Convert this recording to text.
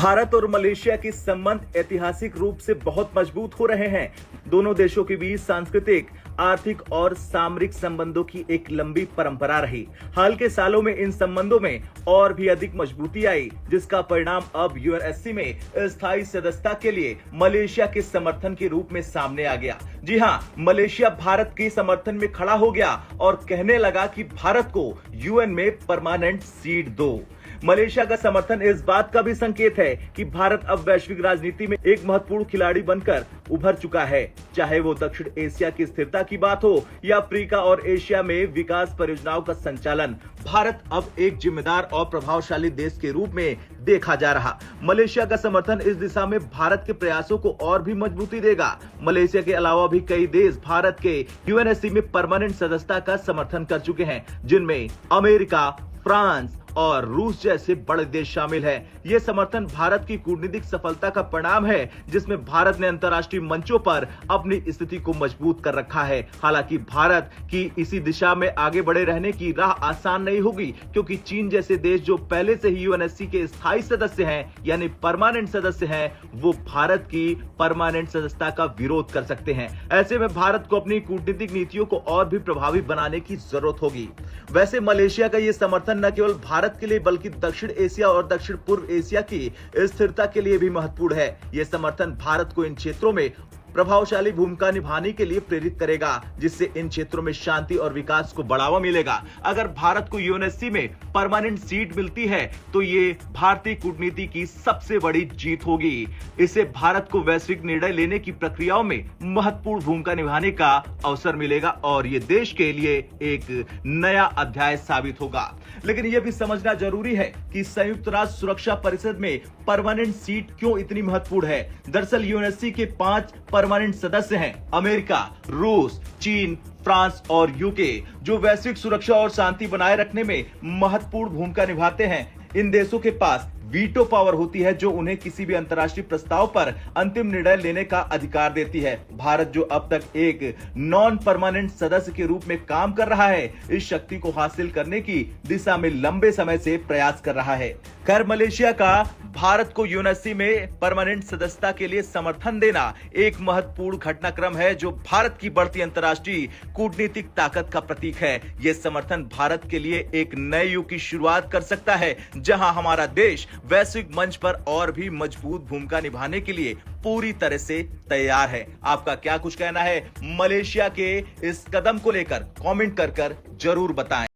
भारत और मलेशिया के संबंध ऐतिहासिक रूप से बहुत मजबूत हो रहे हैं। दोनों देशों के बीच सांस्कृतिक, आर्थिक और सामरिक संबंधों की एक लंबी परंपरा रही। हाल के सालों में इन संबंधों में और भी अधिक मजबूती आई, जिसका परिणाम अब यूएनएससी में स्थायी सदस्यता के लिए मलेशिया के समर्थन के रूप में सामने आ गया। जी हां, मलेशिया भारत के समर्थन में खड़ा हो गया और कहने लगा कि भारत को यूएन में परमानेंट सीट दो। मलेशिया का समर्थन इस बात का भी संकेत है कि भारत अब वैश्विक राजनीति में एक महत्वपूर्ण खिलाड़ी बनकर उभर चुका है। चाहे वो दक्षिण एशिया की स्थिरता की बात हो या अफ्रीका और एशिया में विकास परियोजनाओं का संचालन, भारत अब एक जिम्मेदार और प्रभावशाली देश के रूप में देखा जा रहा। मलेशिया का समर्थन इस दिशा में भारत के प्रयासों को और भी मजबूती देगा। मलेशिया के अलावा भी कई देश भारत के यूएनएससी में परमानेंट सदस्यता का समर्थन कर चुके हैं, जिनमें अमेरिका, फ्रांस और रूस जैसे बड़े देश शामिल हैं। यह समर्थन भारत की कूटनीतिक सफलता का परिणाम है, जिसमें भारत ने अंतर्राष्ट्रीय मंचों पर अपनी स्थिति को मजबूत कर रखा है। हालांकि भारत की इसी दिशा में आगे बढ़े रहने की राह आसान नहीं होगी, क्योंकि चीन जैसे देश जो पहले से ही यूएनएससी के स्थायी सदस्य हैं, यानी परमानेंट सदस्य हैं, वो भारत की परमानेंट सदस्यता का विरोध कर सकते हैं। ऐसे में भारत को अपनी कूटनीतिक नीतियों को और भी प्रभावी बनाने की जरूरत होगी। वैसे मलेशिया का यह समर्थन न केवल भारत के लिए बल्कि दक्षिण एशिया और दक्षिण पूर्व एशिया की स्थिरता के लिए भी महत्वपूर्ण है। यह समर्थन भारत को इन क्षेत्रों में प्रभावशाली भूमिका निभाने के लिए प्रेरित करेगा, जिससे इन क्षेत्रों में शांति और विकास को बढ़ावा मिलेगा। अगर भारत को यूएनएससी में परमानेंट सीट मिलती है तो ये भारतीय कूटनीति की सबसे बड़ी जीत होगी। इससे भारत को वैश्विक निर्णय लेने की प्रक्रियाओं में महत्वपूर्ण भूमिका निभाने का अवसर मिलेगा और ये देश के लिए एक नया अध्याय साबित होगा। लेकिन यह भी समझना जरूरी है कि संयुक्त राष्ट्र सुरक्षा परिषद में परमानेंट सीट क्यों इतनी महत्वपूर्ण है। दरअसल यूएनएससी के 5 परमानेंट सदस्य हैं: अमेरिका, रूस, चीन, फ्रांस और यूके, जो वैश्विक सुरक्षा और शांति बनाए रखने में महत्वपूर्ण भूमिका निभाते हैं। इन देशों के पास वीटो पावर होती है, जो उन्हें किसी भी अंतर्राष्ट्रीय प्रस्ताव पर अंतिम निर्णय लेने का अधिकार देती है। भारत, जो अब तक एक नॉन परमानेंट सदस्य के रूप में काम कर रहा है, इस शक्ति को हासिल करने की दिशा में लंबे समय से प्रयास कर रहा है। खैर, मलेशिया का भारत को यूएनएससी में परमानेंट सदस्यता के लिए समर्थन देना एक महत्वपूर्ण घटनाक्रम है, जो भारत की बढ़ती अंतर्राष्ट्रीय कूटनीतिक ताकत का प्रतीक है। यह समर्थन भारत के लिए एक नए युग की शुरुआत कर सकता है, जहां हमारा देश वैश्विक मंच पर और भी मजबूत भूमिका निभाने के लिए पूरी तरह से तैयार है। आपका क्या कुछ कहना है मलेशिया के इस कदम को लेकर? कमेंट कर जरूर बताएं।